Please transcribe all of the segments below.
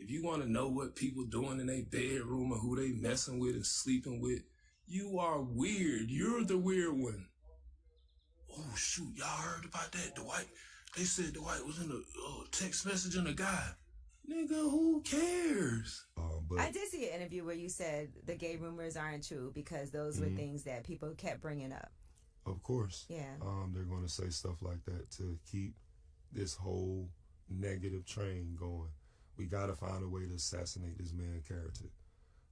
If you want to know what people doing in their bedroom and who they messing with and sleeping with, you are weird. You're the weird one. Oh, shoot, y'all heard about that, Dwight? They said Dwight was in a text messaging a guy. Nigga, who cares? I did see an interview where you said the gay rumors aren't true because those were things that people kept bringing up. Of course. Yeah. They're going to say stuff like that to keep this whole negative train going. We got to find a way to assassinate this man's character.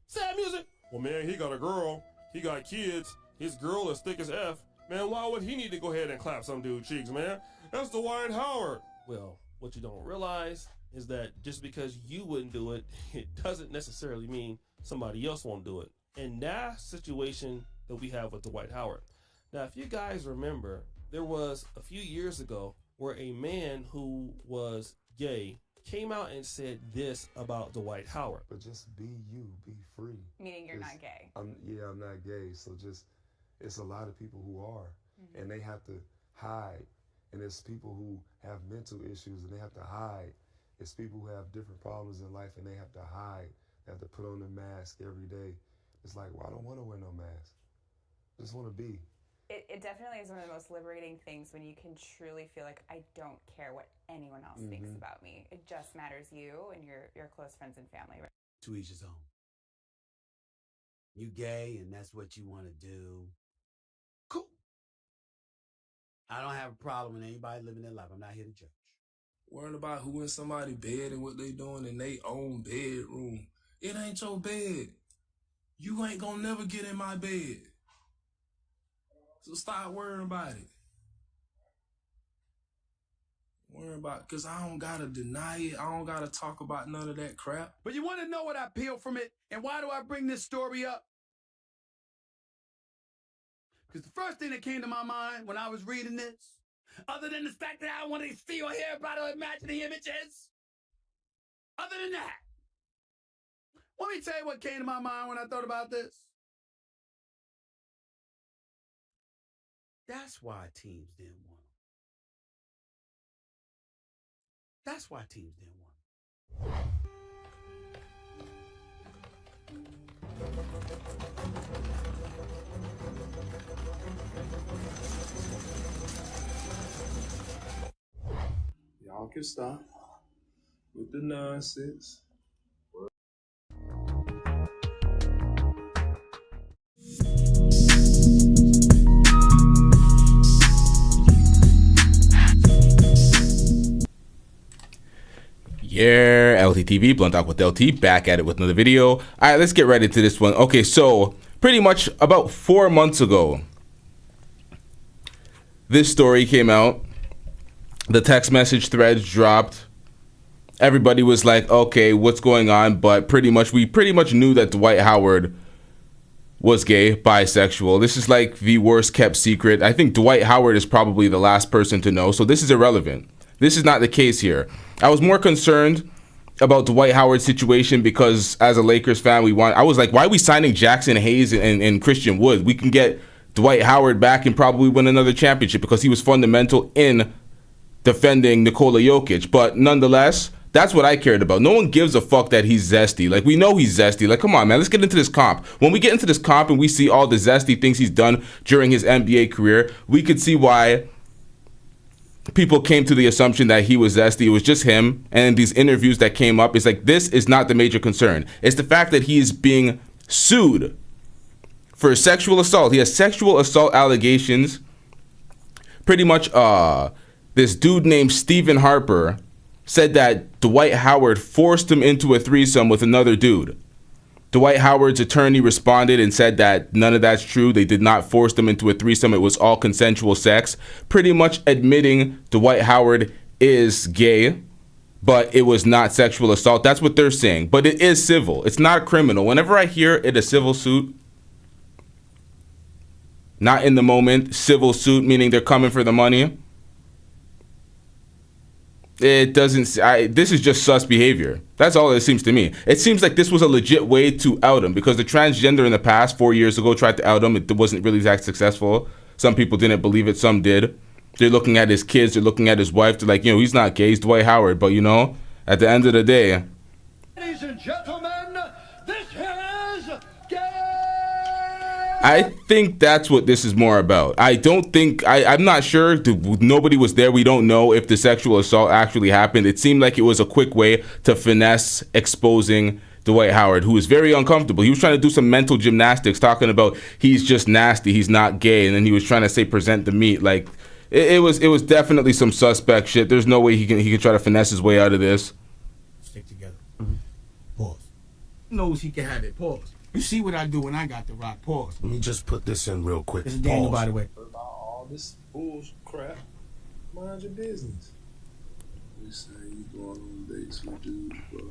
Sad music. Well, man, he got a girl. He got kids. His girl is thick as F. Man, why would he need to go ahead and clap some dude's cheeks, man? That's Dwight Howard. Well, what you don't realize is that just because you wouldn't do it, it doesn't necessarily mean somebody else won't do it. And that situation that we have with Dwight Howard. Now, if you guys remember, there was a few years ago where a man who was gay came out and said this about Dwight Howard. But just be you, be free. Meaning you're not gay. I'm not gay, so it's a lot of people who are, and they have to hide. And it's people who have mental issues and they have to hide. It's people who have different problems in life and they have to hide. They have to put on a mask every day. It's like, well, I don't want to wear no mask. I just want to be. It definitely is one of the most liberating things when you can truly feel like I don't care what anyone else thinks about me. It just matters you and your close friends and family. Right? To each his own. You gay and that's what you want to do. Cool. I don't have a problem with anybody living their life. I'm not here to judge. Worrying about who in somebody's bed and what they doing in their own bedroom. It ain't your bed. You ain't gonna never get in my bed. So stop worrying about it. Worrying about, because I don't gotta deny it. I don't gotta talk about none of that crap. But you want to know what I peel from it? And why do I bring this story up? Because the first thing that came to my mind when I was reading this, other than the fact that I wanted to see or hear about or imagine the images, other than that, let me tell you what came to my mind when I thought about this. That's why teams didn't win. That's why teams didn't win. Y'all can stop with the nonsense. Yeah, LTTV, Blunt Talk with LT, back at it with another video. All right, let's get right into this one. Okay, so pretty much about 4 months ago, this story came out. The text message threads dropped. Everybody was like, okay, what's going on? But we pretty much knew that Dwight Howard was gay, bisexual. This is like the worst kept secret. I think Dwight Howard is probably the last person to know, so this is irrelevant. This is not the case here. I was more concerned about Dwight Howard's situation because as a Lakers fan, I was like, why are we signing Jackson Hayes and Christian Wood? We can get Dwight Howard back and probably win another championship because he was fundamental in defending Nikola Jokic. But nonetheless, that's what I cared about. No one gives a fuck that he's zesty. Like, we know he's zesty. Like, come on, man, let's get into this comp. When we get into this comp and we see all the zesty things he's done during his NBA career, we could see why people came to the assumption that he was zesty. It was just him. And these interviews that came up, it's like, this is not the major concern. It's the fact that he's being sued for sexual assault. He has sexual assault allegations. Pretty much, this dude named Stephen Harper said that Dwight Howard forced him into a threesome with another dude. Dwight Howard's attorney responded and said that none of that's true. They did not force them into a threesome. It was all consensual sex. Pretty much admitting Dwight Howard is gay, but it was not sexual assault. That's what they're saying. But it is civil. It's not criminal. Whenever I hear it, a civil suit, not in the moment, civil suit, meaning they're coming for the money. It doesn't, this is just sus behavior. That's all it seems to me. It seems like this was a legit way to out him because the transgender in the past, 4 years ago, tried to out him. It wasn't really that successful. Some people didn't believe it. Some did. They're looking at his kids. They're looking at his wife. They're like, he's not gay. He's Dwight Howard. But, at the end of the day, Ladies and gentlemen, this is Gay! I think that's what this is more about. I don't think, I'm not sure. Nobody was there. We don't know if the sexual assault actually happened. It seemed like it was a quick way to finesse exposing Dwight Howard, who was very uncomfortable. He was trying to do some mental gymnastics, talking about he's just nasty, he's not gay, and then he was trying to say present the meat. Like it was definitely some suspect shit. There's no way he can try to finesse his way out of this. Stick together. Pause. Knows he can have it. Pause. You see what I do when I got the rock. Pause. Let me just put this in real quick. This is Daniel, by the way. About all this bullshit crap, mind your business. You say you going on dates with dudes, bro.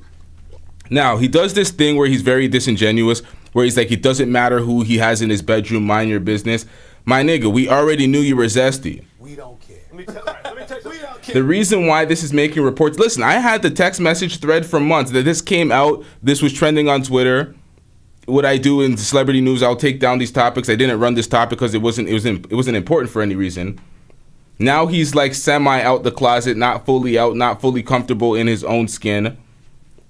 Now, he does this thing where he's very disingenuous, where he's like, it doesn't matter who he has in his bedroom, mind your business. My nigga, we already knew you were zesty. We don't care. Let me tell you, we don't care. The reason why this is making reports, listen, I had the text message thread for months that this came out, this was trending on Twitter. What I do in celebrity news, I'll take down these topics. I didn't run this topic because it wasn't important for any reason. Now he's like semi out the closet, not fully out, not fully comfortable in his own skin.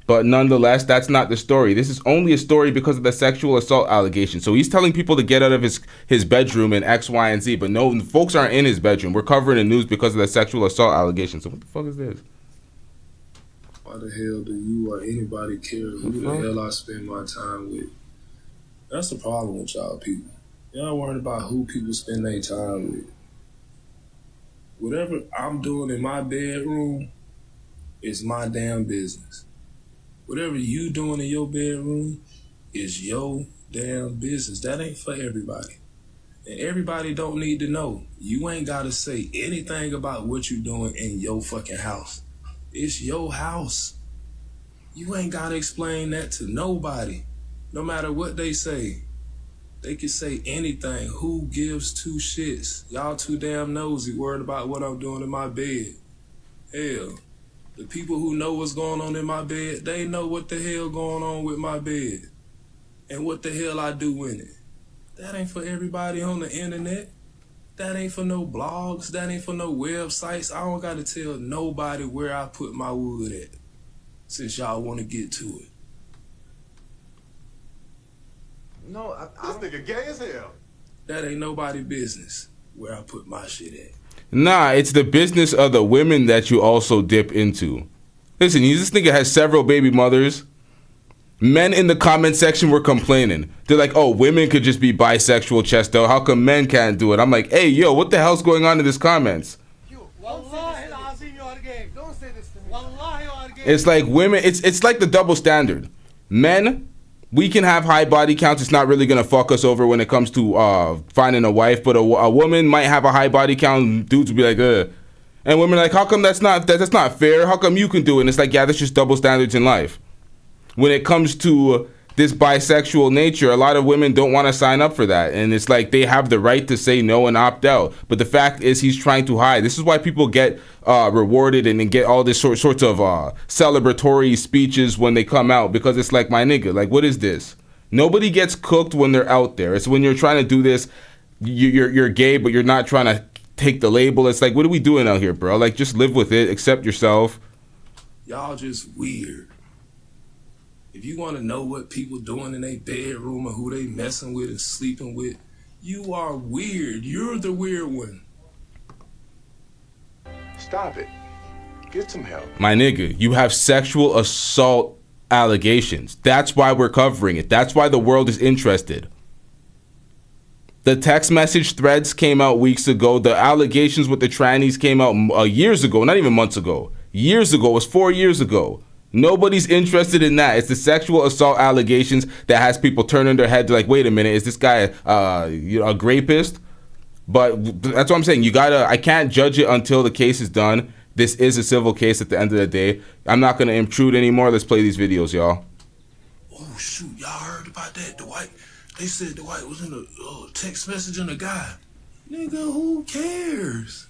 But nonetheless, that's not the story. This is only a story because of the sexual assault allegation. So he's telling people to get out of his bedroom and X, Y, and Z. But no, folks aren't in his bedroom. We're covering the news because of the sexual assault allegation. So what the fuck is this? Why the hell do you or anybody care who the hell I spend my time with? That's the problem with y'all people. Y'all worried about who people spend their time with. Whatever I'm doing in my bedroom is my damn business. Whatever you doing in your bedroom is your damn business. That ain't for everybody. And everybody don't need to know. You ain't got to say anything about what you doing in your fucking house. It's your house. You ain't got to explain that to nobody. No matter what they say. They can say anything. Who gives two shits? Y'all too damn nosy, worried about what I'm doing in my bed. Hell. The people who know what's going on in my bed, they know what the hell going on with my bed and what the hell I do in it. That ain't for everybody on the internet. That ain't for no blogs. That ain't for no websites. I don't got to tell nobody where I put my wood at since y'all want to get to it. No, this nigga gay as hell. That ain't nobody business where I put my shit at. Nah, it's the business of the women that you also dip into. Listen, this nigga has several baby mothers. Men in the comment section were complaining. They're like, oh, women could just be bisexual, Chesto. How come men can't do it? I'm like, hey, yo, what the hell's going on in these comments? It's like women, it's like the double standard. Men, we can have high body counts. It's not really going to fuck us over when it comes to finding a wife. But a woman might have a high body count. Dudes will be like, ugh. And women are like, how come that's not fair? How come you can do it? And it's like, yeah, that's just double standards in life. When it comes to this bisexual nature, a lot of women don't want to sign up for that. And it's like they have the right to say no and opt out. But the fact is he's trying to hide. This is why people get rewarded and get all this sorts of celebratory speeches when they come out. Because it's like, my nigga, like, what is this? Nobody gets cooked when they're out there. It's when you're trying to do this, you're gay, but you're not trying to take the label. It's like, what are we doing out here, bro? Like, just live with it. Accept yourself. Y'all just weird. If you want to know what people doing in their bedroom or who they messing with and sleeping with, you are weird. You're the weird one. Stop it. Get some help. My nigga, you have sexual assault allegations. That's why we're covering it. That's why the world is interested. The text message threads came out weeks ago. The allegations with the trannies came out years ago, not even months ago. Years ago, it was 4 years ago. Nobody's interested in that. It's the sexual assault allegations that has people turning their head like, wait a minute, is this guy a rapist? But that's what I'm saying. I can't judge it until the case is done. This is a civil case at the end of the day. I'm not going to intrude anymore. Let's play these videos, y'all. Oh, shoot. Y'all heard about that, Dwight? They said Dwight was in a text messaging a guy. Nigga, who cares?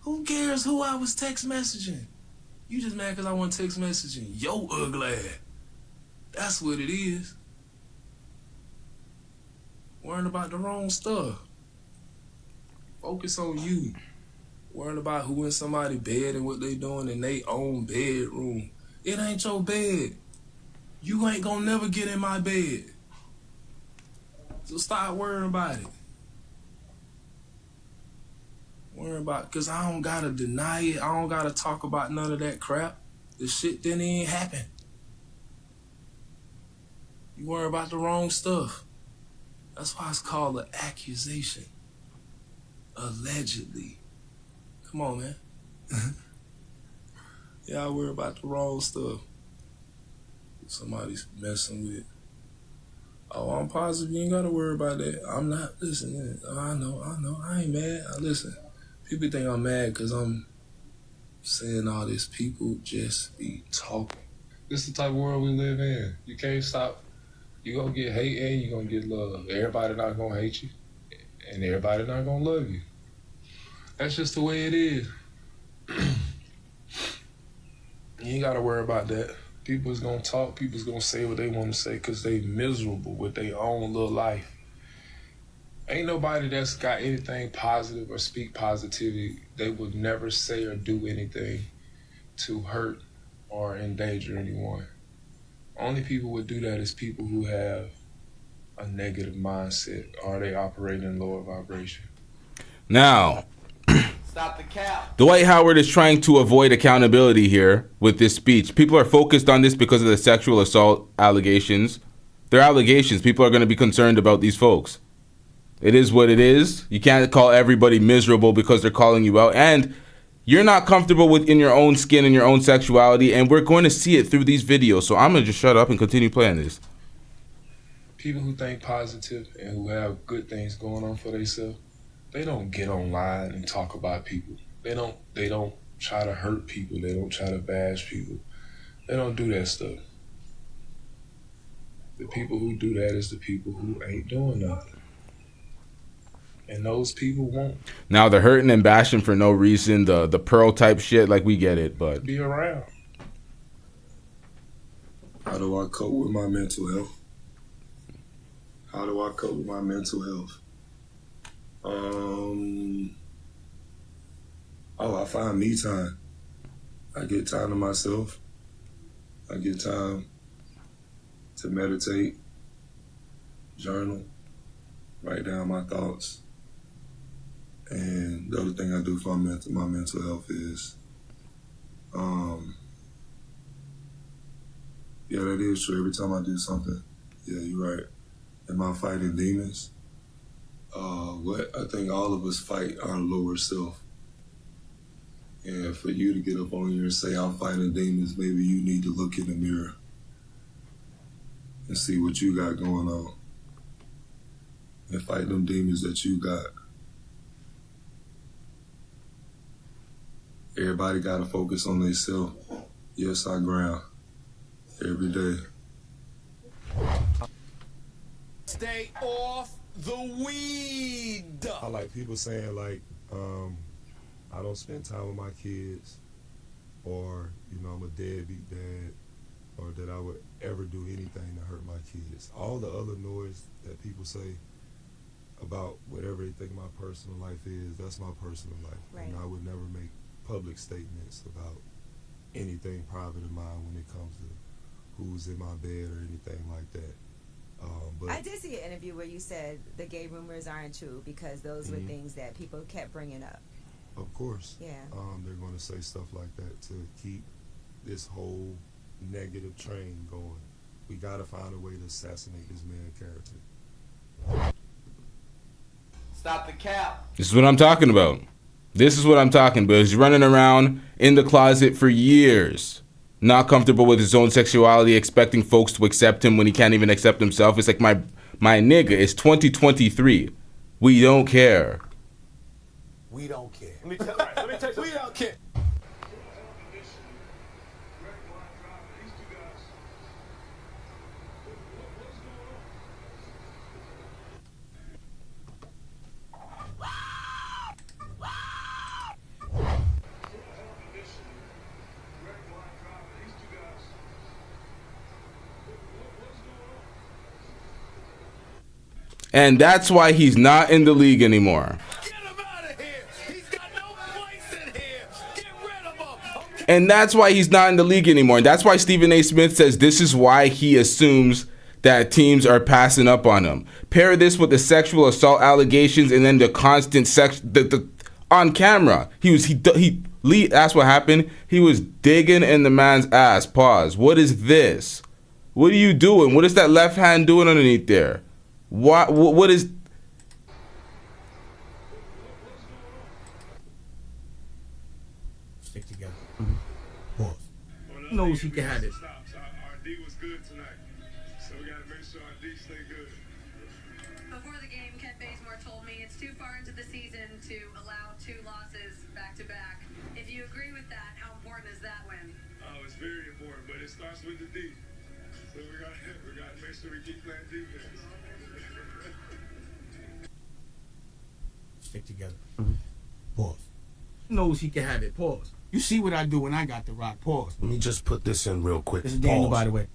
Who cares who I was text messaging? You just mad because I want text messaging yo ugly ass. That's what it is. Worrying about the wrong stuff. Focus on you. Worrying about who in somebody's bed and what they doing in their own bedroom. It ain't your bed. You ain't gonna never get in my bed. So stop worrying about it. Worrying about, cause I don't gotta deny it. I don't gotta talk about none of that crap. The shit didn't even happen. You worry about the wrong stuff. That's why it's called an accusation. Allegedly. Come on, man. Y'all worry about the wrong stuff. Somebody's messing with. Oh, I'm positive you ain't gotta worry about that. I'm not. Listen, I know. I ain't mad. Listen, people think I'm mad because I'm saying all this. People just be talking. This is the type of world we live in. You can't stop. You gonna get hate and you gonna get love. Everybody not gonna hate you, and everybody not gonna love you. That's just the way it is. You ain't gotta worry about that. People's gonna talk, people's gonna say what they want to say because they miserable with their own little life. Ain't nobody that's got anything positive or speak positivity, they would never say or do anything to hurt or endanger anyone. Only people would do that is people who have a negative mindset or they operate in lower vibration. Now, Stop the cap. Dwight Howard is trying to avoid accountability here with this speech. People are focused on this because of the sexual assault allegations. They're allegations. People are going to be concerned about these folks. It is what it is. You can't call everybody miserable because they're calling you out. And you're not comfortable within your own skin and your own sexuality. And we're going to see it through these videos. So I'm going to just shut up and continue playing this. People who think positive and who have good things going on for themselves, they don't get online and talk about people. They don't try to hurt people. They don't try to bash people. They don't do that stuff. The people who do that is the people who ain't doing nothing. And those people won't. Now they're hurting and bashing for no reason. The pearl type shit, like we get it, but be around. How do I cope with my mental health? How do I cope with my mental health? I find me time. I get time to myself. I get time to meditate, journal, write down my thoughts. And the other thing I do for my mental health is, yeah, that is true. Every time I do something, yeah, you're right. Am I fighting demons? I think all of us fight our lower self. And for you to get up on here and say, I'm fighting demons, maybe you need to look in the mirror and see what you got going on. And fight them demons that you got. Everybody got to focus on themselves. Yes, I ground every day. Stay off the weed. I like people saying like, I don't spend time with my kids, or I'm a deadbeat dad, or that I would ever do anything to hurt my kids. All the other noise that people say about whatever they think my personal life is, that's my personal life. Right. And I would never make public statements about anything private of mine when it comes to who's in my bed or anything like that. But I did see an interview where you said the gay rumors aren't true because those were things that people kept bringing up. Of course. Yeah. They're going to say stuff like that to keep this whole negative train going. We got to find a way to assassinate this man's character. Stop the cap. This is what I'm talking about. This is what I'm talking about. He's running around in the closet for years, not comfortable with his own sexuality, expecting folks to accept him when he can't even accept himself. It's like, my nigga, it's 2023. We don't care. We don't care. Let me tell you, we don't care. And that's why he's not in the league anymore. Get him out of here. He's got no place in here. Get rid of him. And that's why he's not in the league anymore. And that's why Stephen A. Smith says this is why he assumes that teams are passing up on him. Pair this with the sexual assault allegations and then the constant sex on camera. That's what happened. He was digging in the man's ass. Pause. What is this? What are you doing? What is that left hand doing underneath there? What is... Stick together. Pause. Knows he can have it. Our D was good tonight, so we gotta make sure our D stay good. Before the game, Kent Bazemore told me it's too far into the season to allow 2 losses back to back. If you agree with that, how important is that win? Oh, it's very important, but it starts with the D. So we gotta make sure we keep playing defense. Stick together. Pause. Knows he can have it. Pause. You see what I do when I got the rock. Pause. Let me just put this in real quick. This is Daniel, by the way.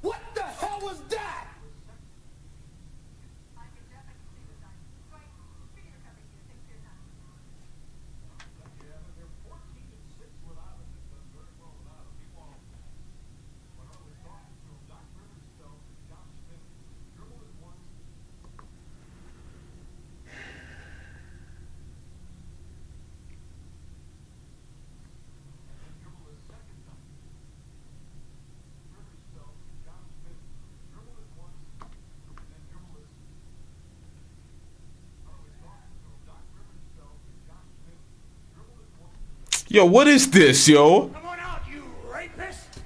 What the hell was that? Yo, what is this, yo? Come on out, you rapist!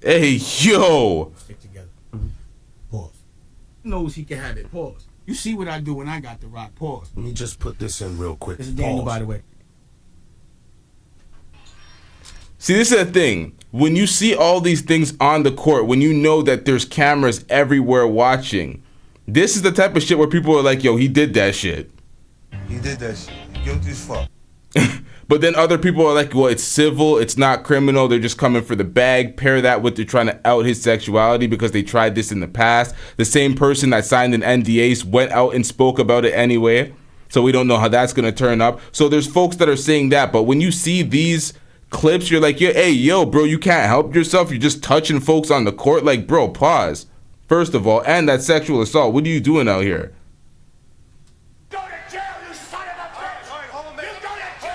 Hey, yo. Stick together. Pause. Knows he can have it. Pause. You see what I do when I got the rock. Pause. Let me just put this in real quick. This is Daniel, by the way. See, this is the thing. When you see all these things on the court, when you know that there's cameras everywhere watching, this is the type of shit where people are like, yo, he did that shit. He did that shit. Guilty as fuck. But then other people are like, well, it's civil, it's not criminal, they're just coming for the bag. Pair that with they're trying to out his sexuality because they tried this in the past. The same person that signed an NDA went out and spoke about it anyway. So we don't know how that's going to turn up. So there's folks that are saying that. But when you see these clips, you're like, yeah, hey, yo, bro, you can't help yourself. You're just touching folks on the court. Like, bro, pause. First of all, and that sexual assault. What are you doing out here? Go to jail, you son of a bitch! You go to jail!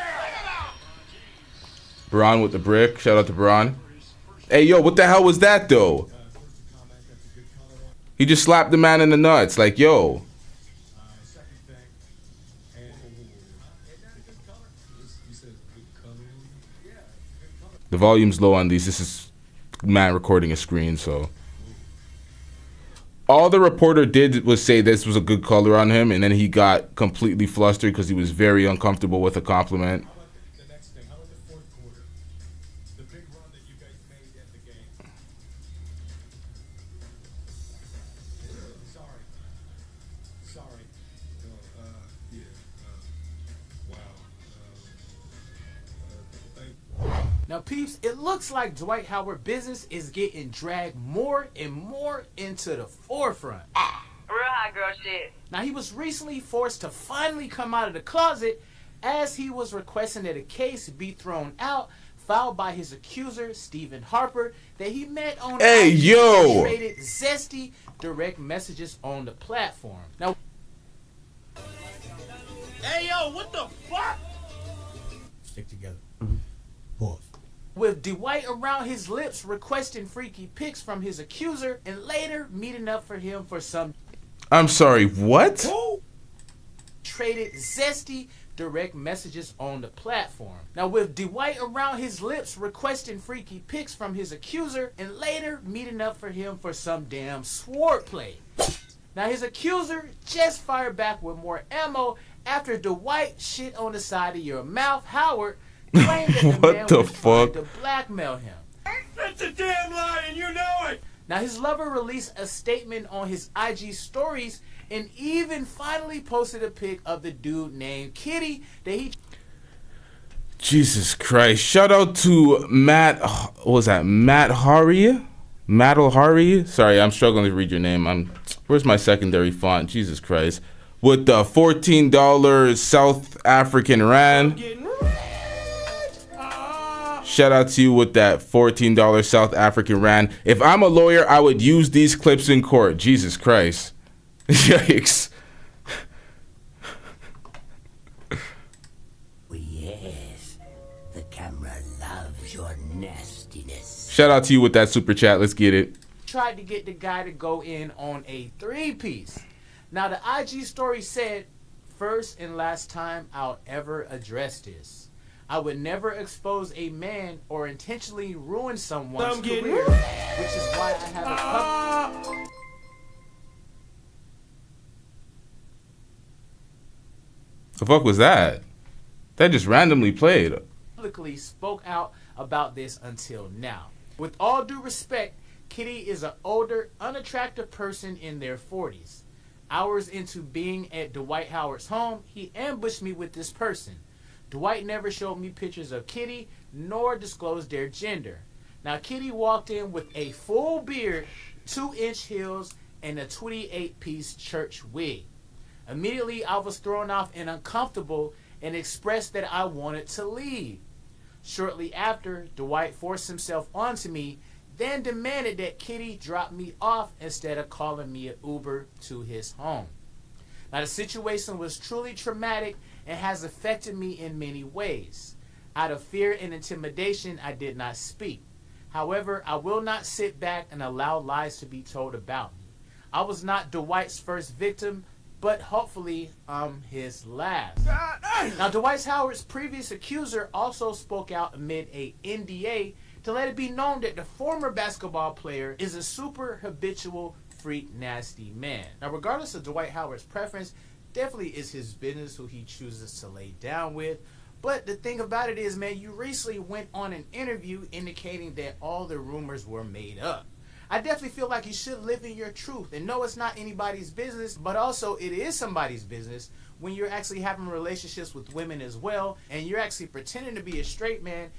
Braun with the brick. Shout out to Braun. Hey, yo, what the hell was that, though? He just slapped the man in the nuts. Like, yo. The volume's low on these. This is man recording a screen, so. All the reporter did was say this was a good color on him, and then he got completely flustered because he was very uncomfortable with a compliment. The next thing, how about the fourth quarter? The big run that you guys made at the game. Sorry. Now, peeps, it looks like Dwight Howard business is getting dragged more and more into the forefront. Real hot girl shit. Now, he was recently forced to finally come out of the closet as he was requesting that a case be thrown out filed by his accuser, Stephen Harper, that he met on Hey, IG yo! and traded zesty direct messages on the platform. Now, Hey, yo, what the fuck? Stick together. Pause. with Dwight around his lips requesting freaky pics from his accuser and later meeting up for him for some I'm sorry, what? traded zesty direct messages on the platform. Now, with Dwight around his lips requesting freaky pics from his accuser and later meeting up for him for some damn swordplay. Now, his accuser just fired back with more ammo after Dwight shit on the side of your mouth, Howard, claimed that the What man the was trying fuck? to blackmail him. That's a damn lie, and you know it! Now, his lover released a statement on his IG stories and even finally posted a pic of the dude named Kitty that he... Jesus Christ. Shout out to Matt, what was that? Matt Hari? Sorry, I'm struggling to read your name. Where's my secondary font? Jesus Christ. With the $14 South African Rand. Shout out to you with that $14 South African Rand. If I'm a lawyer, I would use these clips in court. Jesus Christ. Yikes. Yes, the camera loves your nastiness. Shout out to you with that super chat. Let's get it. tried to get the guy to go in on a 3-piece. Now, the IG story said, first and last time I'll ever address this. I would never expose a man or intentionally ruin someone's career, which is why I have a The fuck was that? That just randomly played. publicly spoke out about this until now. With all due respect, Kitty is an older, unattractive person in their 40s. Hours into being at Dwight Howard's home, he ambushed me with this person. Dwight never showed me pictures of Kitty, nor disclosed their gender. Now, Kitty walked in with a full beard, 2-inch heels, and a 28-piece church wig. Immediately, I was thrown off and uncomfortable and expressed that I wanted to leave. Shortly after, Dwight forced himself onto me, then demanded that Kitty drop me off instead of calling me an Uber to his home. Now, the situation was truly traumatic and has affected me in many ways. Out of fear and intimidation, I did not speak. However, I will not sit back and allow lies to be told about me. I was not Dwight's first victim, but hopefully I'm his last. Now, Dwight Howard's previous accuser also spoke out amid a NDA to let it be known that the former basketball player is a super habitual freak nasty man. Now, regardless of Dwight Howard's preference, definitely is his business who he chooses to lay down with. But the thing about it is, man, you recently went on an interview indicating that all the rumors were made up. I definitely feel like you should live in your truth and know it's not anybody's business, but also it is somebody's business when you're actually having relationships with women as well, and you're actually pretending to be a straight man,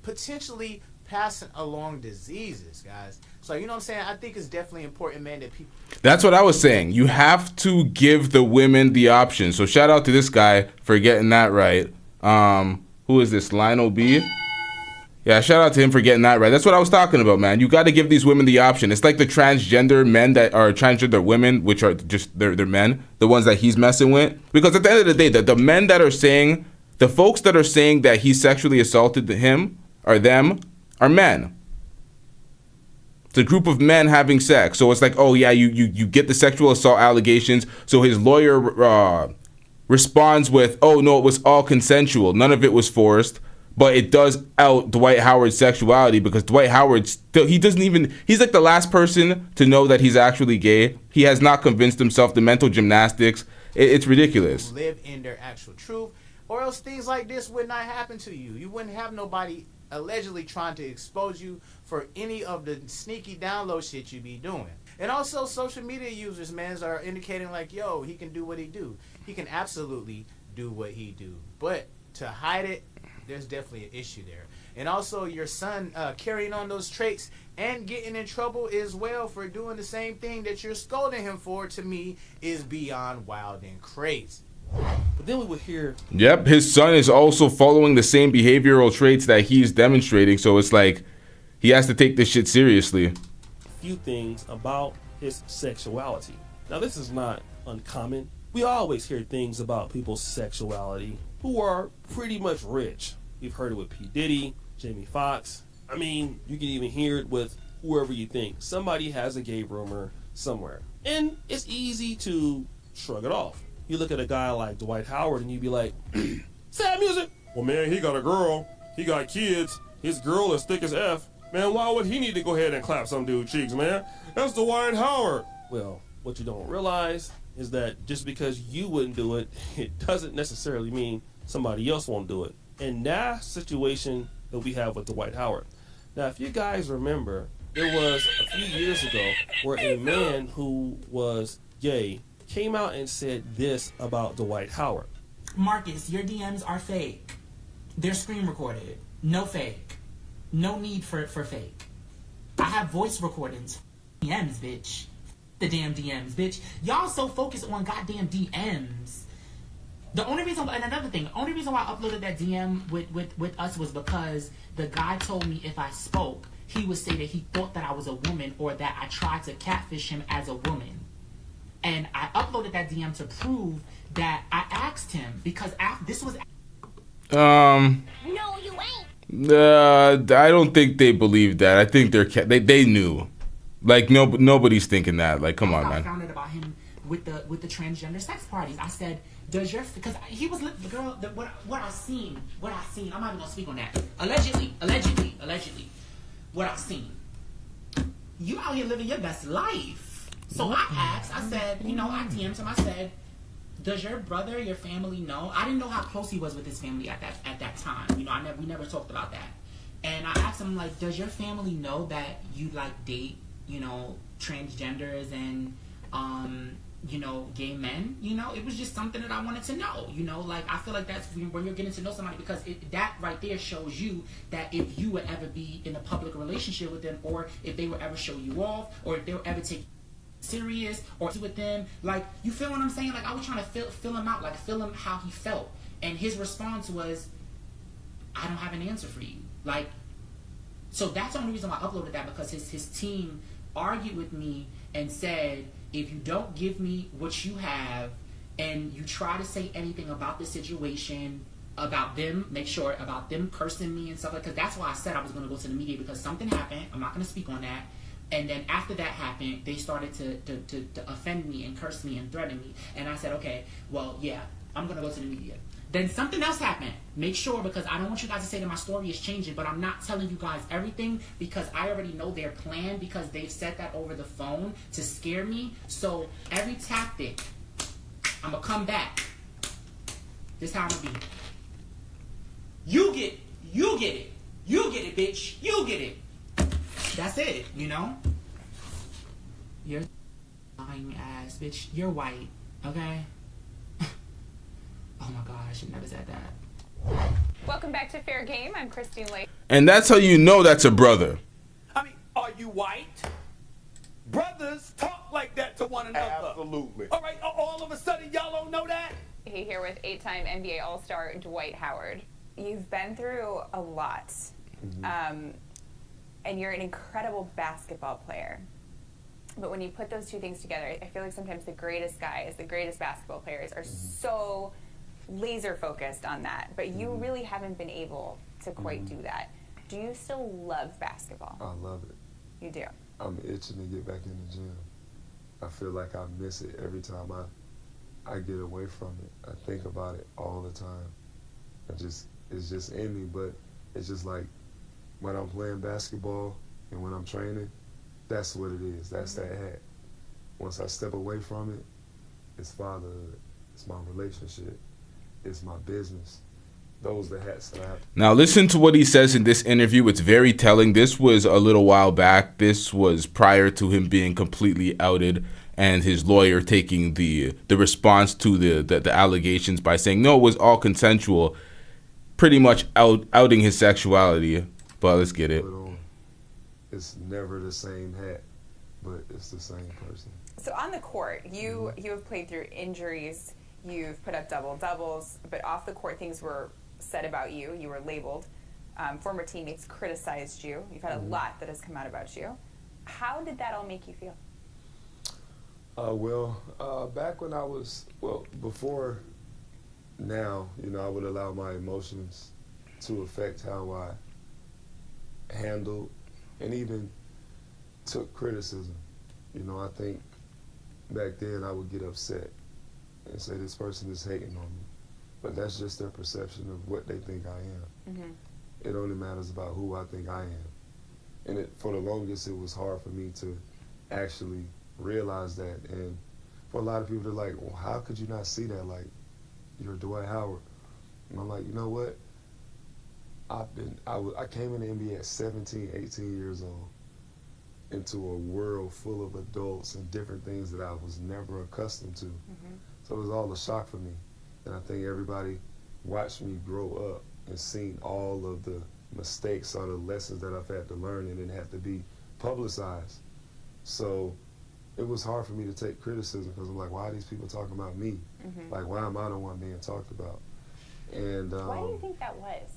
potentially passing along diseases, guys. So, you know what I'm saying? I think it's definitely important, man, that people... That's what I was saying. You have to give the women the option. So shout out to this guy for getting that right. Who is this? Lionel B? Yeah, shout out to him for getting that right. That's what I was talking about, man. You got to give these women the option. It's like the transgender men that are transgender women, which are just, they're men, the ones that he's messing with. Because at the end of the day, the men that are saying, the folks that are saying that he sexually assaulted him or them are men. It's a group of men having sex. So it's like, oh yeah, you get the sexual assault allegations. So his lawyer responds with, oh no, it was all consensual. None of it was forced. But it does out Dwight Howard's sexuality because Dwight Howard still, he's like the last person to know that he's actually gay. He has not convinced himself. The mental gymnastics, it's ridiculous. Live in their actual truth, or else things like this would not happen to you. You wouldn't have nobody allegedly trying to expose you for any of the sneaky download shit you be doing. And also social media users, man, are indicating like, yo, he can do what he do. He can absolutely do what he do. But to hide it, there's definitely an issue there. And also your son carrying on those traits and getting in trouble as well for doing the same thing that you're scolding him for, to me, is beyond wild and crazy. But then we would hear... Yep, his son is also following the same behavioral traits that he's demonstrating. So it's like, he has to take this shit seriously. A few things about his sexuality. Now, this is not uncommon. We always hear things about people's sexuality who are pretty much rich. We've heard it with P. Diddy, Jamie Foxx. I mean, you can even hear it with whoever you think. Somebody has a gay rumor somewhere. And it's easy to shrug it off. You look at a guy like Dwight Howard and you be like, sad music. Well, man, he got a girl. He got kids. His girl is thick as F. Man, why would he need to go ahead and clap some dude's cheeks, man? That's Dwight Howard. Well, what you don't realize is that just because you wouldn't do it, it doesn't necessarily mean somebody else won't do it. And that situation that we have with Dwight Howard. Now, if you guys remember, It was a few years ago where a man who was gay came out and said this about Dwight Howard. Marcus, your DMs are fake. They're screen recorded. No fake. No need for fake. I have voice recordings. DMs, bitch. The damn DMs, bitch. Y'all so focused on goddamn DMs. The only reason, and another thing, the only reason why I uploaded that DM with us was because the guy told me if I spoke, he would say that he thought that I was a woman or that I tried to catfish him as a woman. And I uploaded that DM to prove that I asked him because this was. No, you ain't. I don't think they believe that. I think they knew. Like nobody's thinking that. Like, come on, man. I found out about him with the transgender sex parties. I said, does your, because he was the girl, what I seen, I'm not even gonna speak on that. Allegedly, what I seen. You out here living your best life. So I asked, I said, I DM'd him, I said, does your brother, your family know? I didn't know how close he was with his family at that time. We never talked about that. And I asked him, like, does your family know that you like date, transgenders and gay men? It was just something that I wanted to know. Like, I feel like that's when you're getting to know somebody, because that right there shows you that if you would ever be in a public relationship with them, or if they would ever show you off, or if they would ever take serious or with them, like, you feel what I'm saying? Like, I was trying to fill him out, like, feel him how he felt, and his response was, I don't have an answer for you. Like, so that's the only reason why I uploaded that, because his team argued with me and said, if you don't give me what you have and you try to say anything about the situation, about them, make sure about them cursing me and stuff like that, because that's why I said I was going to go to the media, because something happened. I'm not going to speak on that. And then after that happened, they started to offend me and curse me and threaten me. And I said, okay, well, yeah, I'm going to go to the media. Then something else happened. Make sure, because I don't want you guys to say that my story is changing, but I'm not telling you guys everything, because I already know their plan, because they've said that over the phone to scare me. So every tactic, I'm going to come back. This is how I'm going to be. You get it. You get it, bitch. You get it. That's it, You're lying ass, bitch. You're white, okay? Oh my God, I should never said that. Welcome back to Fair Game. I'm Christine Lake. And that's how you know that's a brother. I mean, are you white? Brothers talk like that to one another. Absolutely. All right, all of a sudden, y'all don't know that? Here with 8-time NBA All-Star Dwight Howard. You've been through a lot. And you're an incredible basketball player. But when you put those two things together, I feel like sometimes the greatest guys, the greatest basketball players are so laser focused on that. But you really haven't been able to quite do that. Do you still love basketball? I love it. You do? I'm itching to get back in the gym. I feel like I miss it every time I get away from it. I think about it all the time. It's just in me, but it's just like, when I'm playing basketball and when I'm training, that's what it is. That's that hat. Once I step away from it, it's fatherhood. It's my relationship. It's my business. Those are the hats that I have. Now listen to what he says in this interview. It's very telling. This was a little while back. This was prior to him being completely outed and his lawyer taking the response to the allegations by saying, no, it was all consensual, pretty much outing his sexuality. But let's get it. It's never the same hat, but it's the same person. So on the court, you have played through injuries. You've put up double-doubles. But off the court, things were said about you. You were labeled. Former teammates criticized you. You've had a lot that has come out about you. How did that all make you feel? Back when I was, before now, I would allow my emotions to affect how I handled and even took criticism. I think back then I would get upset and say this person is hating on me, but that's just their perception of what they think I am. It only matters about who I think I am. And for the longest, it was hard for me to actually realize that. And for a lot of people, they're like, well, how could you not see that? Like, you're Dwight Howard. And I'm like, you know what? I came in the NBA at 17, 18 years old. into a world full of adults and different things that I was never accustomed to. So it was all a shock for me. And I think everybody watched me grow up and seen all of the mistakes or the lessons that I've had to learn, and it had to be publicized. So it was hard for me to take criticism because I'm like, why are these people talking about me? Like, why am I the one being talked about? And why do you think that was?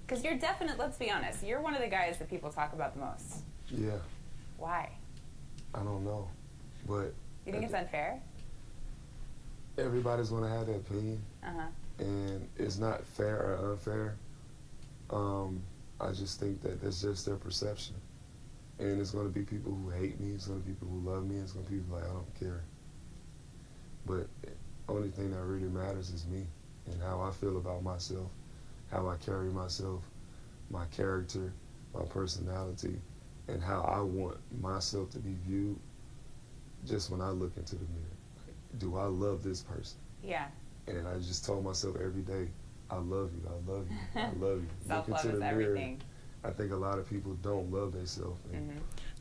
Because you're definite, let's be honest, you're one of the guys that people talk about the most. Yeah. Why? I don't know, but You think it's unfair? Everybody's gonna have their opinion, and it's not fair or unfair. I just think that that's just their perception, and it's gonna be people who hate me, it's gonna be people who love me, it's gonna be people like I don't care. But the only thing that really matters is me and how I feel about myself, how I carry myself, my character, my personality, and how I want myself to be viewed just when I look into the mirror. Do I love this person? Yeah. And I just told myself every day, I love you, I love you, I love you. Self-love Look into is the mirror. everything. I think a lot of people don't love themselves.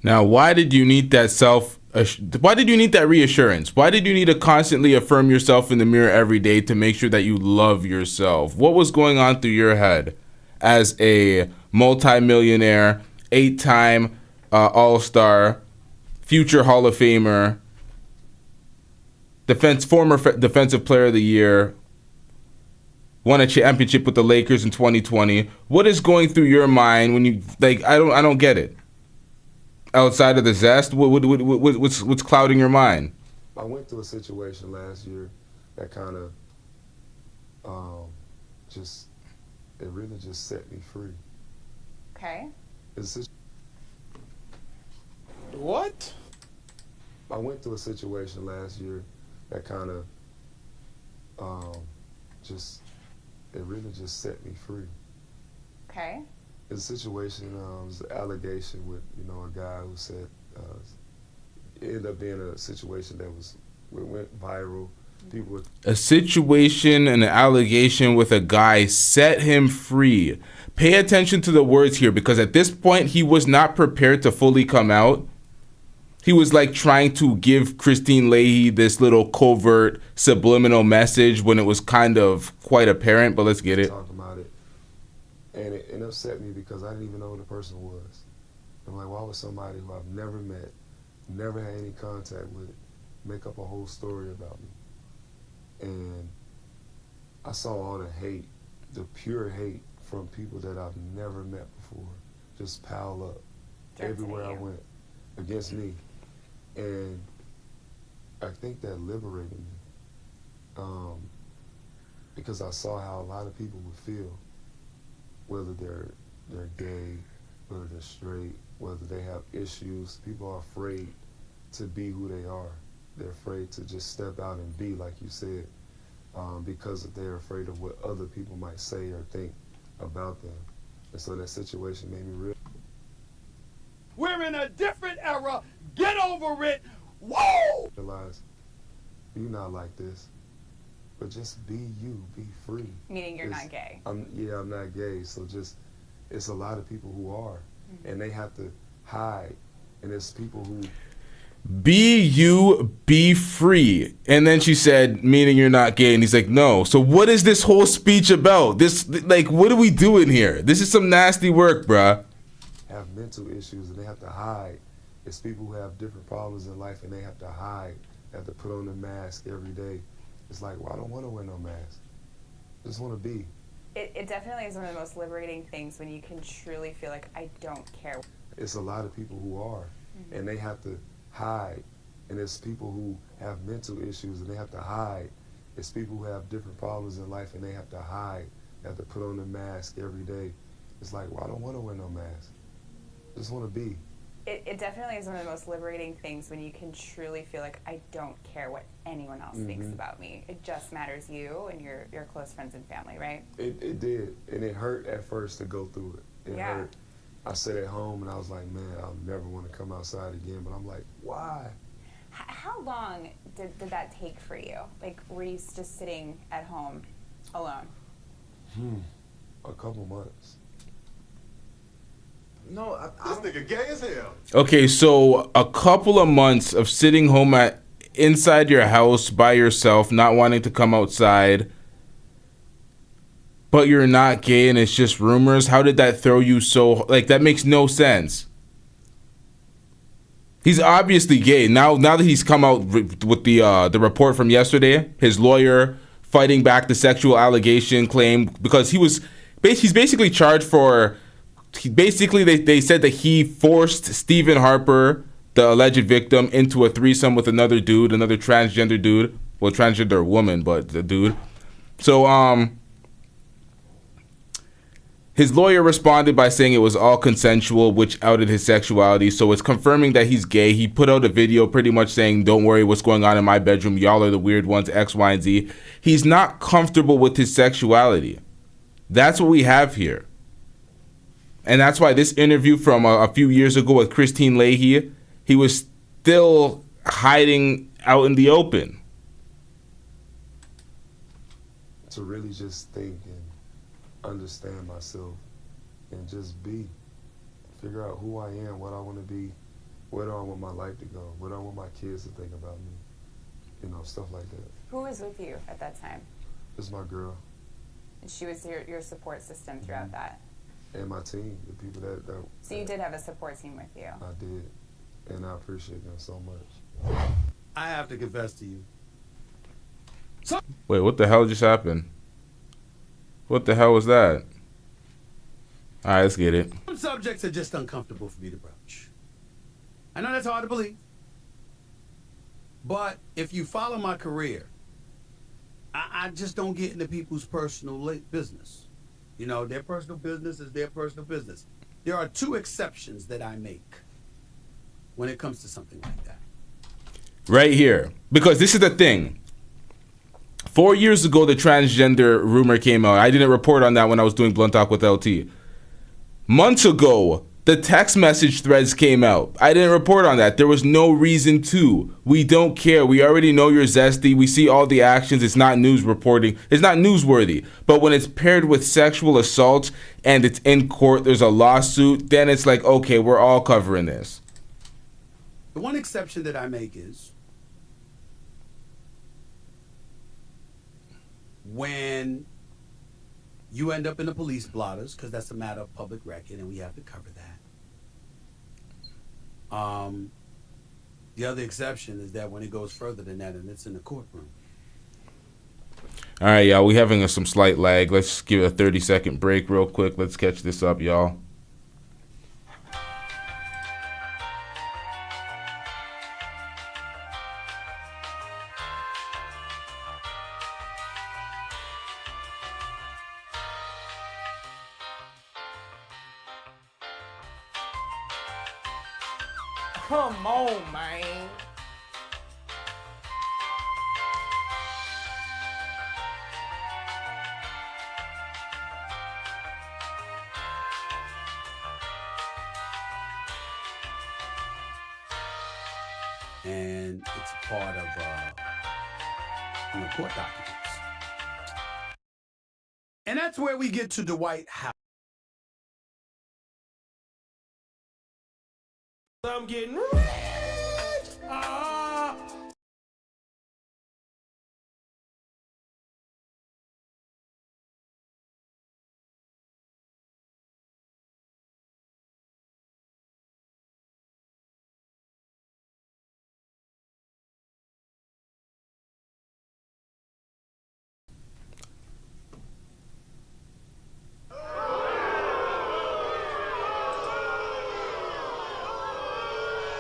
Now, why did you need that why did you need that reassurance? Why did you need to constantly affirm yourself in the mirror every day to make sure that you love yourself? What was going on through your head as a multimillionaire, 8-time All-Star, future Hall of Famer, former Defensive Player of the Year, won a championship with the Lakers in 2020. What is going through your mind when you I don't get it. Outside of the zest, what's clouding your mind? I went through a situation last year that kind of it really just set me free. Okay. What? I went through a situation last year that kind of it really just set me free. Okay. The situation was an allegation with a guy who said it ended up being a situation that went viral. People a situation, an allegation with a guy set him free. Pay attention to the words here, because at this point he was not prepared to fully come out. He was like trying to give Christine Leahy this little covert subliminal message when it was kind of quite apparent, but let's get it. Talk about it. And it upset me because I didn't even know who the person was. I'm like, why would somebody who I've never met, never had any contact with, make up a whole story about me? And I saw all the hate, the pure hate from people that I've never met before, just pile up everywhere I went against me. And I think that liberated me, because I saw how a lot of people would feel, whether they're gay, whether they're straight, whether they have issues. People are afraid to be who they are. They're afraid to just step out and be, like you said, because they're afraid of what other people might say or think about them. And so that situation made me real. We're in a different era. Get over it. Whoa! Realize you're not like this, but just be you, be free. Meaning you're not gay. I'm not gay. So it's a lot of people who are, and they have to hide. And it's people who Be you, be free. And then she said, meaning you're not gay. And he's like, no. So what is this whole speech about? What are we doing here? This is some nasty work, bruh. have mental issues and they have to hide. It's people who have different problems in life and they have to hide. They have to put on a mask every day. It's like, well, I don't want to wear no mask. I just want to be. It definitely is one of the most liberating things when you can truly feel like, I don't care. It's a lot of people who are, and they have to hide. And it's people who have mental issues and they have to hide. It's people who have different problems in life and they have to hide. They have to put on a mask every day. It's like, well, I don't want to wear no mask. I just want to be. It definitely is one of the most liberating things when you can truly feel like, I don't care what anyone else thinks about me. It just matters you and your close friends and family, right? It did, and it hurt at first to go through it. It hurt. I sat at home and I was like, man, I'll never want to come outside again. But I'm like, why? How long did that take for you? Like, were you just sitting at home alone? A couple months. No, This nigga gay as hell. Okay, so a couple of months of sitting home inside your house by yourself, not wanting to come outside, but you're not gay and it's just rumors. How did that throw you so? Like, that makes no sense. He's obviously gay now. Now that he's come out with the report from yesterday, his lawyer fighting back the sexual allegation claim because he's basically charged for. They said that he forced Stephen Harper, the alleged victim, into a threesome with another dude, another transgender dude. Well, transgender woman, but the dude. So his lawyer responded by saying it was all consensual, which outed his sexuality. So it's confirming that he's gay. He put out a video pretty much saying, don't worry what's going on in my bedroom. Y'all are the weird ones, X, Y, and Z. He's not comfortable with his sexuality. That's what we have here. And that's why this interview from a few years ago with Christine Leahy, he was still hiding out in the open. To really just think and understand myself and just figure out who I am, what I want to be, where do I want my life to go, what do I want my kids to think about me, stuff like that. Who was with you at that time? It's my girl. And she was your support system throughout that? And my team, the people that So you did have a support team with you? I did, and I appreciate them so much. I have to confess to you. Wait, what the hell just happened? What the hell was that? All right, let's get it. Some subjects are just uncomfortable for me to broach. I know that's hard to believe. But if you follow my career, I just don't get into people's personal business. Their personal business is their personal business. There are two exceptions that I make when it comes to something like that. Right here. Because this is the thing. 4 years ago, the transgender rumor came out. I didn't report on that when I was doing Blunt Talk with LT. Months ago, the text message threads came out. I didn't report on that. There was no reason to. We don't care. We already know you're zesty. We see all the actions. It's not news reporting. It's not newsworthy. But when it's paired with sexual assault and it's in court, there's a lawsuit, then it's like, okay, we're all covering this. The one exception that I make is when you end up in the police blotters, because that's a matter of public record and we have to cover that. The other exception is that when it goes further than that and it's in the courtroom. All right, y'all, we having some slight lag. Let's give it a 30-second break real quick. Let's catch this up, y'all. Come on, man. And it's a part of court documents. And that's where we get to Dwight Howard. I'm getting rich.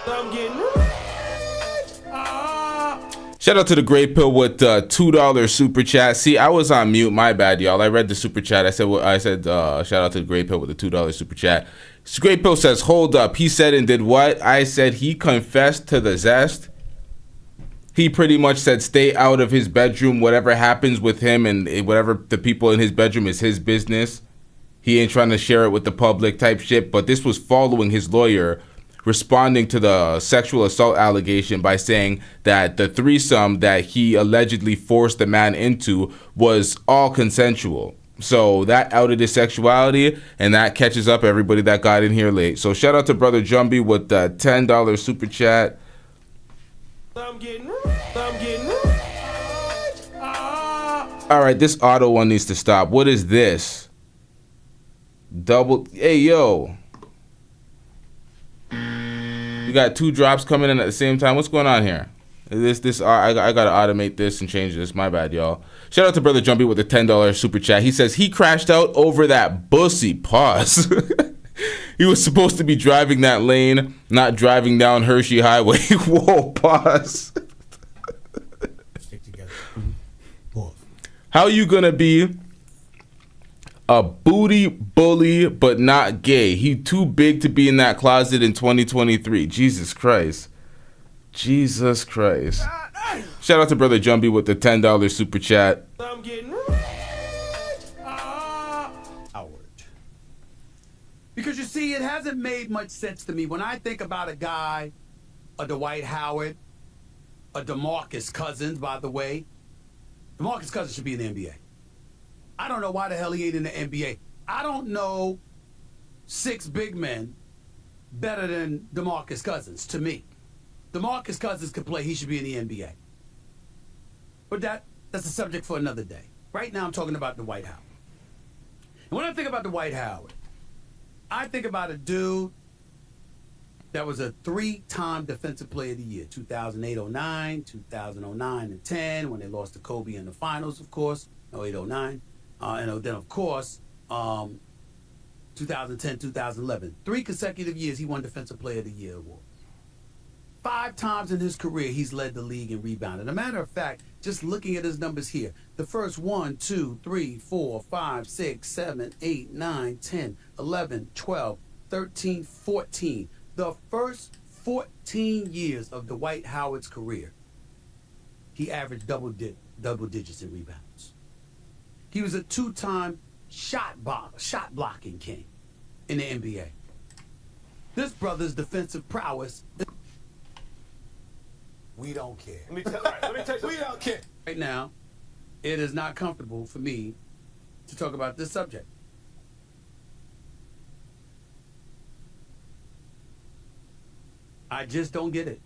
I'm getting rich. Shout out to the Great Pill with $2 super chat. See, I was on mute. My bad, y'all. I read the super chat. I said shout out to the Great Pill with the $2 super chat. Great Pill says, hold up. He said and did what? I said he confessed to the zest. He pretty much said stay out of his bedroom. Whatever happens with him and whatever the people in his bedroom is his business. He ain't trying to share it with the public type shit. But this was following his lawyer responding to the sexual assault allegation by saying that the threesome that he allegedly forced the man into was all consensual. So that outed his sexuality, and that catches up everybody that got in here late. So shout out to Brother Jumbie with the $10 super chat. I'm getting All right, this auto one needs to stop. What is this? Hey, yo. You got 2 drops coming in at the same time. What's going on here? I gotta automate this and change this. My bad, y'all. Shout out to Brother Jumpy with the $10 super chat. He says he crashed out over that bussy. Pause. He was supposed to be driving that lane, not driving down Hershey Highway. Whoa, pause. Stick together. Pause. How you gonna be a booty bully but not gay? He too big to be in that closet in 2023. Jesus Christ. Jesus Christ. Shout out to Brother Jumbie with the $10 super chat. I'm getting Howard. Because you see, it hasn't made much sense to me when I think about a guy, a Dwight Howard, a DeMarcus Cousins, by the way. DeMarcus Cousins should be in the NBA. I don't know why the hell he ain't in the NBA. I don't know 6 big men better than DeMarcus Cousins, to me. DeMarcus Cousins could play. He should be in the NBA. But that's a subject for another day. Right now, I'm talking about Dwight Howard. And when I think about Dwight Howard, I think about a dude that was a 3-time Defensive Player of the Year, 2008-09, 2009 and 10, when they lost to Kobe in the finals, of course, 08-09. And then, of course, 2010, 2011. 3 consecutive years, he won Defensive Player of the Year award. 5 times in his career, he's led the league in rebounding. As a matter of fact, just looking at his numbers here, the first 1, 2, 3, 4, 5, 6, 7, 8, 9, 10, 11, 12, 13, 14. The first 14 years of Dwight Howard's career, he averaged double digits in rebounds. He was a 2-time shot blocking king in the NBA. This brother's defensive prowess. We don't care. Let me tell you, we don't care. Right now, it is not comfortable for me to talk about this subject. I just don't get it.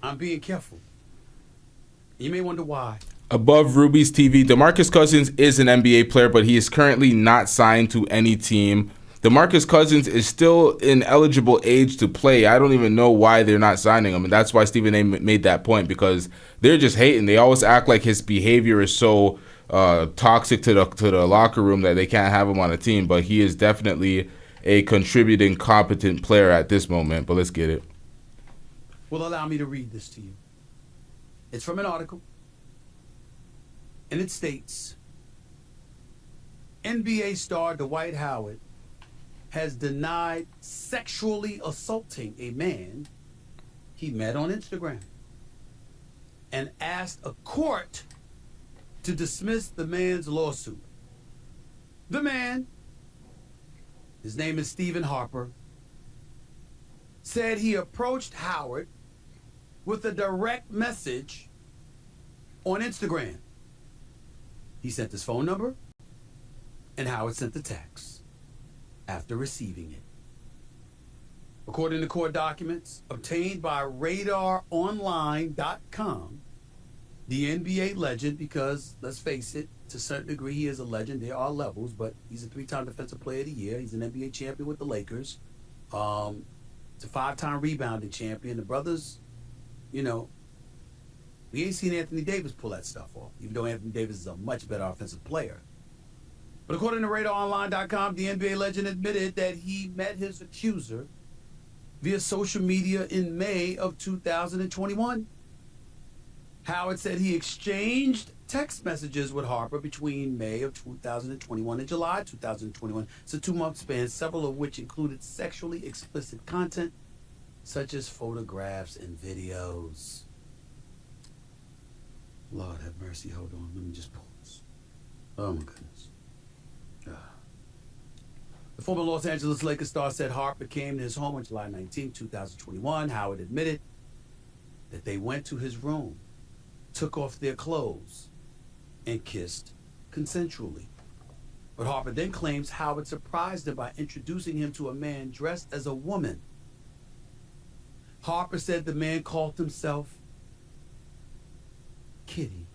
I'm being careful. You may wonder why. Above Ruby's TV, DeMarcus Cousins is an NBA player, but he is currently not signed to any team. DeMarcus Cousins is still in eligible age to play. I don't even know why they're not signing him, and that's why Stephen A. made that point, because they're just hating. They always act like his behavior is so toxic to the locker room that they can't have him on a team, but he is definitely a contributing, competent player at this moment. But let's get it. Well, allow me to read this to you. It's from an article, and it states, NBA star Dwight Howard has denied sexually assaulting a man he met on Instagram and asked a court to dismiss the man's lawsuit. The man, his name is Stephen Harper, said he approached Howard with a direct message on Instagram. He sent his phone number, and Howard sent the text after receiving it. According to court documents obtained by RadarOnline.com, the NBA legend, because let's face it, to a certain degree he is a legend. There are levels, but he's a 3-time Defensive Player of the Year. He's an NBA champion with the Lakers. It's a 5-time rebounding champion. The brothers, you know, we ain't seen Anthony Davis pull that stuff off, even though Anthony Davis is a much better offensive player. But according to RadarOnline.com, the NBA legend admitted that he met his accuser via social media in May of 2021. Howard said he exchanged text messages with Harper between May of 2021 and July 2021. It's a 2-month span, several of which included sexually explicit content, such as photographs and videos. Lord have mercy. Hold on. Let me just pause. Oh, my goodness. The former Los Angeles Lakers star said Harper came to his home on July 19, 2021. Howard admitted that they went to his room, took off their clothes, and kissed consensually. But Harper then claims Howard surprised him by introducing him to a man dressed as a woman. Harper said the man called himself Kitty.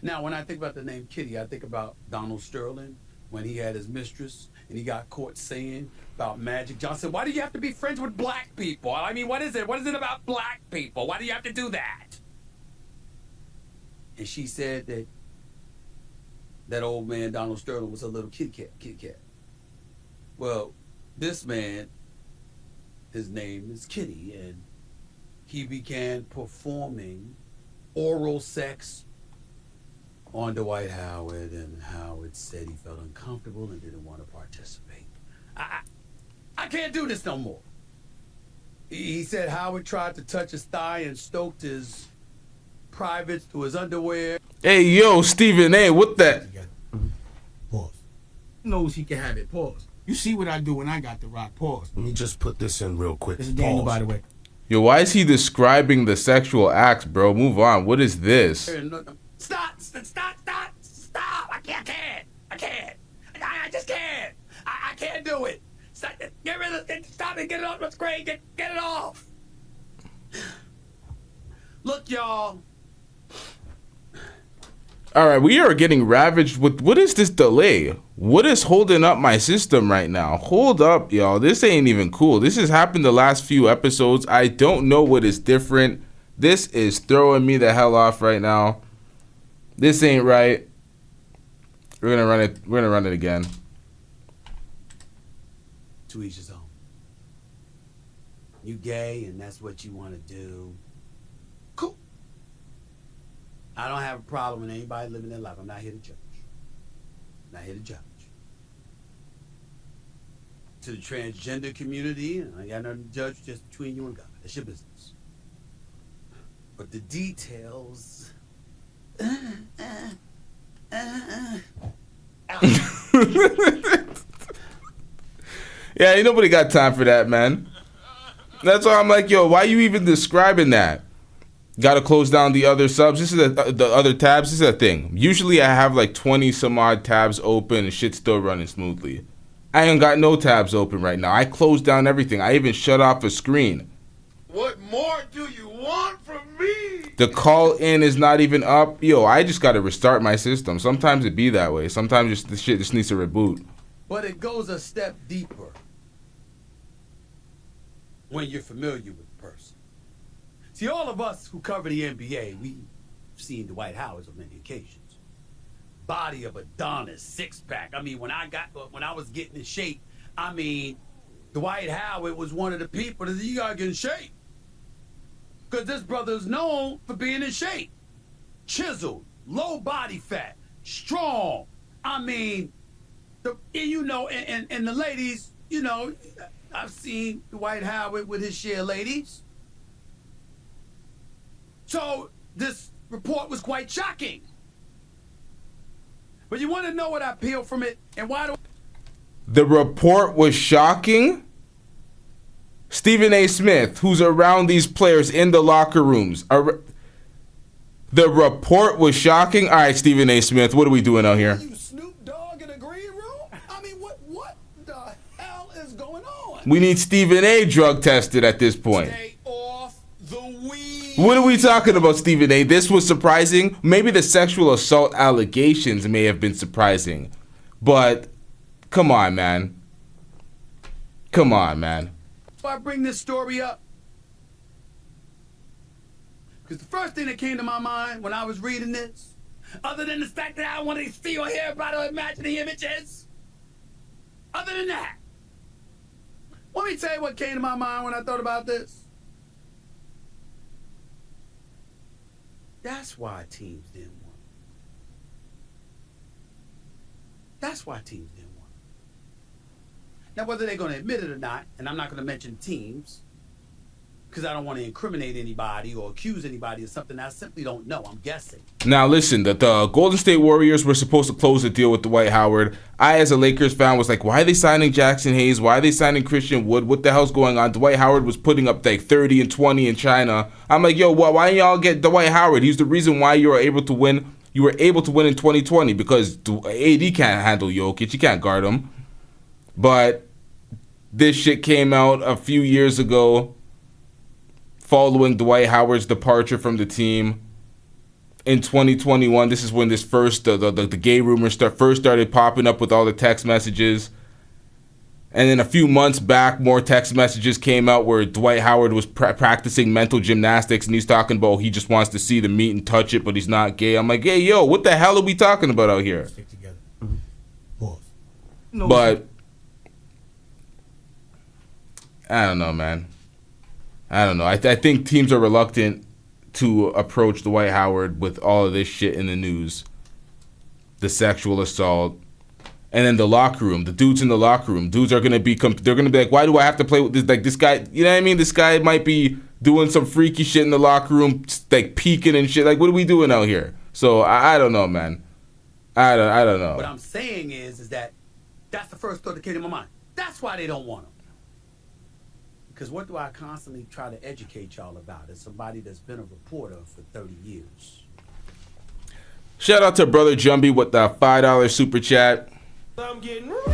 Now, when I think about the name Kitty, I think about Donald Sterling when he had his mistress and he got caught saying about Magic Johnson, why do you have to be friends with black people? I mean, what is it? What is it about black people? Why do you have to do that? And she said that that old man, Donald Sterling, was a little kitty cat. Well, this man, his name is Kitty, and he began performing oral sex on Dwight Howard, and Howard said he felt uncomfortable and didn't want to participate. I can't do this no more. He said Howard tried to touch his thigh and stoked his privates through his underwear. Hey, yo, Stephen A., what that? Pause. Knows he can have it. Pause. You see what I do when I got the rock. Pause. Let me just put this in real quick. This is Daniel, by the way. Yo, why is he describing the sexual acts, bro? Move on. What is this? Stop! I can't. I just can't. I can't do it. Stop, get rid of it. Stop it. Get it off the screen. Get it off. Look, y'all. All right, we are getting ravaged with, what is this delay? What is holding up my system right now? Hold up, y'all. This ain't even cool. This has happened the last few episodes. I don't know what is different. This is throwing me the hell off right now. This ain't right. We're gonna run it. We're gonna run it again. To each his own. You gay and that's what you want to do. Cool. I don't have a problem with anybody living their life. I'm not here to judge. I'm not here to judge. To the transgender community, I got nothing to judge, just between you and God. That's your business. But the details. Yeah, ain't nobody got time for that, man. That's why I'm like, yo, why you even describing that? Got to close down the other subs. This is the other tabs. This is a thing. Usually I have like 20 some odd tabs open and shit's still running smoothly. I ain't got no tabs open right now. I closed down everything. I even shut off a screen. What more do you want from me? The call in is not even up. Yo, I just got to restart my system. Sometimes it be that way. Sometimes just the shit just needs to reboot. But it goes a step deeper when you're familiar with the person. See, all of us who cover the NBA, we've seen Dwight Howard on many occasions. Body of Adonis, six-pack. I mean, when I was getting in shape, I mean, Dwight Howard was one of the people that you gotta get in shape. Because this brother's known for being in shape. Chiseled, low body fat, strong. I mean, and the ladies, I've seen Dwight Howard with his share ladies. So this report was quite shocking. But you want to know what I peeled from it and why do The report was shocking? Stephen A. Smith, who's around these players in the locker rooms. The report was shocking? All right, Stephen A. Smith, what are we doing out here? You Snoop Dogg in a green room? I mean, what the hell is going on? We need Stephen A. drug tested at this point. Stay off the weed. What are we talking about, Stephen A.? This was surprising. Maybe the sexual assault allegations may have been surprising. But, come on, man. Come on, man. if I bring this story up? Because the first thing that came to my mind when I was reading this, other than the fact that I want to see or hear about or imagine the images, other than that, let me tell you what came to my mind when I thought about this. That's why teams didn't want. That's why teams didn't want. Now, whether they're going to admit it or not, and I'm not going to mention teams, because I don't want to incriminate anybody or accuse anybody of something I simply don't know. I'm guessing. Now listen, the Golden State Warriors were supposed to close the deal with Dwight Howard. I, as a Lakers fan, was like, why are they signing Jackson Hayes? Why are they signing Christian Wood? What the hell's going on? Dwight Howard was putting up like 30 and 20 in China. I'm like, yo, why y'all get Dwight Howard? He's the reason why you were able to win. You were able to win in 2020 because AD can't handle Jokic. You can't guard him. But this shit came out a few years ago following Dwight Howard's departure from the team. In 2021, this is when this first the gay rumors first started popping up with all the text messages. And then a few months back, more text messages came out where Dwight Howard was practicing mental gymnastics, and he's talking about he just wants to see the meat and touch it, but he's not gay. I'm like, hey, yo, what the hell are we talking about out here? Stick together. Pause. No, but I don't know, man. I don't know. I think teams are reluctant to approach Dwight Howard with all of this shit in the news. The sexual assault. And then the locker room, the dudes in the locker room, dudes are gonna be like, why do I have to play with this? Like this guy, you know what I mean? This guy might be doing some freaky shit in the locker room, like peeking and shit. Like, what are we doing out here? So I don't know, man. I don't know. What I'm saying is that that's the first thought that came to my mind. That's why they don't want him. Because what do I constantly try to educate y'all about as somebody that's been a reporter for 30 years? Shout out to Brother Jumbie with the $5 super chat. I'm getting rich.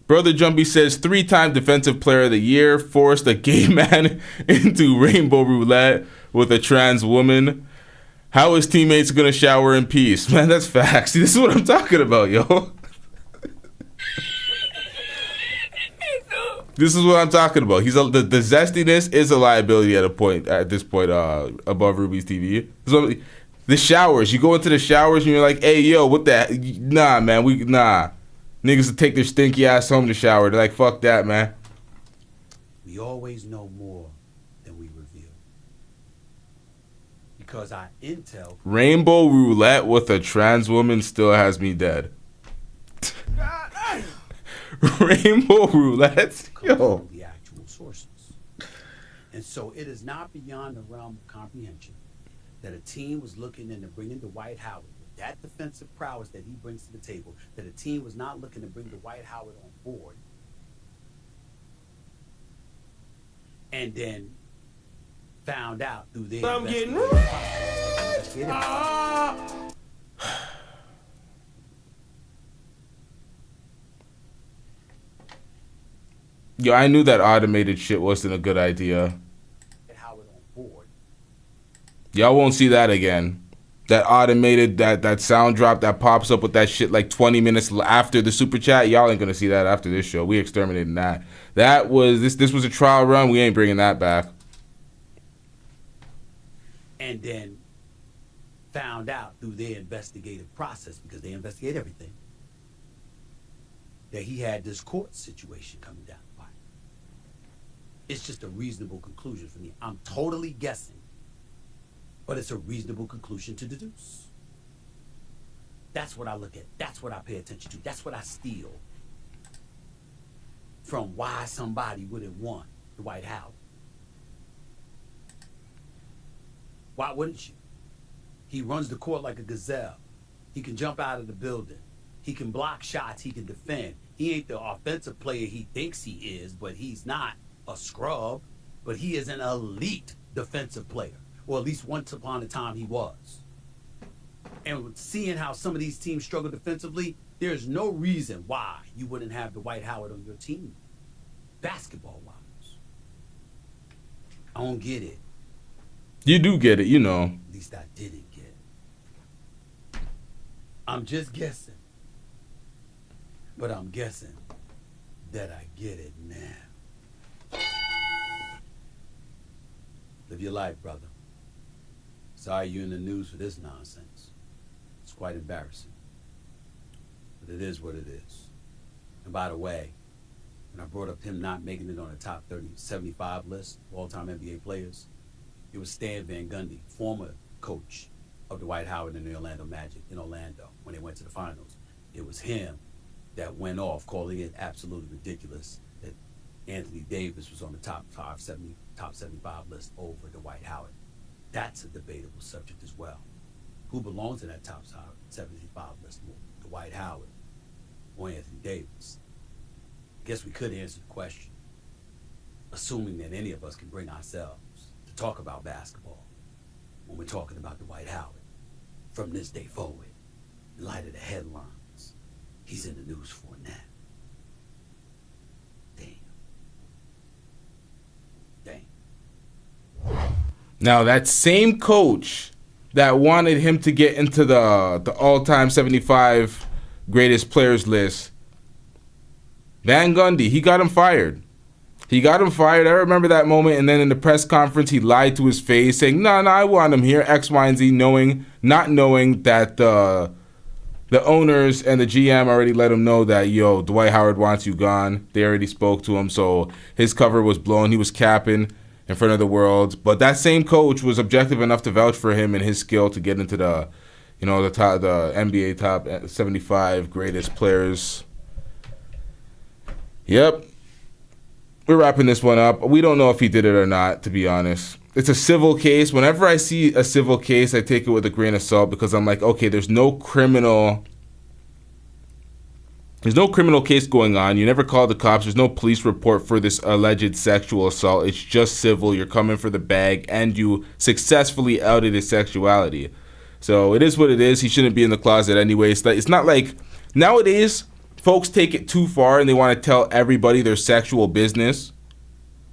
Brother Jumbie says 3-time Defensive Player of the Year, forced a gay man into rainbow roulette with a trans woman. How his teammates gonna shower in peace? Man, that's facts. See, this is what I'm talking about, yo. This is what I'm talking about. The zestiness is a liability at this point above Ruby's TV. So, the showers. You go into the showers and you're like, hey, yo, what the? Nah, man. Niggas will take their stinky ass home to shower. They're like, fuck that, man. We always know more than we reveal. Because our intel... Rainbow roulette with a trans woman still has me dead. Rainbow roulette? Yo. The actual sources. And so it is not beyond the realm of comprehension that a team was looking into bringing Dwight Howard with that defensive prowess that he brings to the table, that a team was not looking to bring Dwight Howard on board and then found out through their I'm getting Yo, I knew that automated shit wasn't a good idea. Y'all won't see that again. That automated, that sound drop that pops up with that shit like 20 minutes after the super chat. Y'all ain't gonna see that after this show. We exterminating that. That was this was a trial run. We ain't bringing that back. And then found out through their investigative process, because they investigate everything, that he had this court situation coming down the pipe. It's just a reasonable conclusion for me. I'm totally guessing. But it's a reasonable conclusion to deduce. That's what I look at. That's what I pay attention to. That's what I steal from why somebody wouldn't want Dwight Howard. Why wouldn't you? He runs the court like a gazelle. He can jump out of the building. He can block shots. He can defend. He ain't the offensive player he thinks he is, but he's not a scrub. But he is an elite defensive player. Or at least once upon a time he was. And seeing how some of these teams struggle defensively, there's no reason why you wouldn't have Dwight Howard on your team, basketball-wise. I don't get it. You do get it, you know. At least I didn't get it. I'm just guessing. But I'm guessing that I get it now. Live your life, brother. Sorry you're in the news for this nonsense. It's quite embarrassing. But it is what it is. And by the way, when I brought up him not making it on the top 75 list of all-time NBA players, it was Stan Van Gundy, former coach of Dwight Howard and the Orlando Magic in Orlando when they went to the finals. It was him that went off calling it absolutely ridiculous that Anthony Davis was on the top 75 list over Dwight Howard. That's a debatable subject as well. Who belongs in that top 75 list more, Dwight Howard or Anthony Davis? I guess we could answer the question, assuming that any of us can bring ourselves to talk about basketball when we're talking about Dwight Howard. From this day forward, in light of the headlines, he's in the news for now. Now that same coach that wanted him to get into the all-time 75 greatest players list, Van Gundy, he got him fired. He got him fired. I remember that moment. And then in the press conference, he lied to his face, saying, "No, I want him here." X, Y, and Z, not knowing that the owners and the GM already let him know that, yo, Dwight Howard wants you gone. They already spoke to him, so his cover was blown. He was capping in front of the world. But that same coach was objective enough to vouch for him and his skill to get into the NBA top 75 greatest players. Yep. We're wrapping this one up. We don't know if he did it or not, to be honest. It's a civil case. Whenever I see a civil case, I take it with a grain of salt because I'm like, okay, there's no criminal case going on. You never call the cops. There's no police report for this alleged sexual assault. It's just civil. You're coming for the bag, and you successfully outed his sexuality. So it is what it is. He shouldn't be in the closet anyway. It's not like nowadays folks take it too far and they want to tell everybody their sexual business.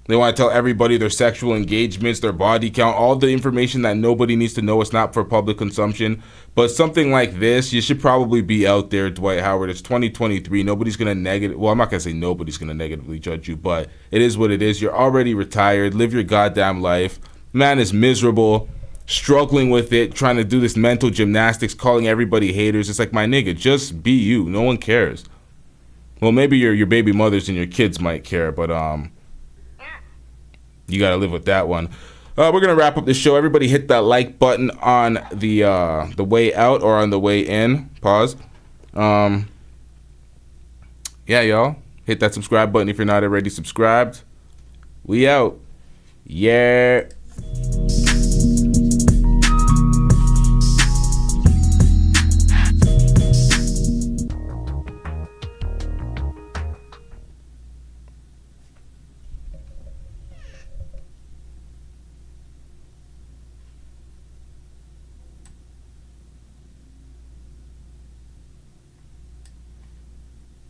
They want to tell everybody their sexual engagements, their body count, all the information that nobody needs to know. It's not for public consumption. But something like this, you should probably be out there, Dwight Howard. It's 2023. Nobody's going to well, I'm not going to say nobody's going to negatively judge you, but it is what it is. You're already retired. Live your goddamn life. Man is miserable, struggling with it, trying to do this mental gymnastics, calling everybody haters. It's like, my nigga, just be you. No one cares. Well, maybe your baby mothers and your kids might care, but you got to live with that one. We're going to wrap up the show. Everybody hit that like button on the way out or on the way in. Pause. Yeah, y'all. Hit that subscribe button if you're not already subscribed. We out. Yeah.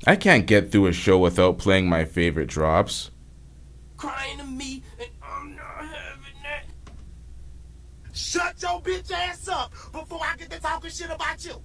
I can't get through a show without playing my favorite drops. Crying to me, and I'm not having that. Shut your bitch ass up before I get to talking shit about you.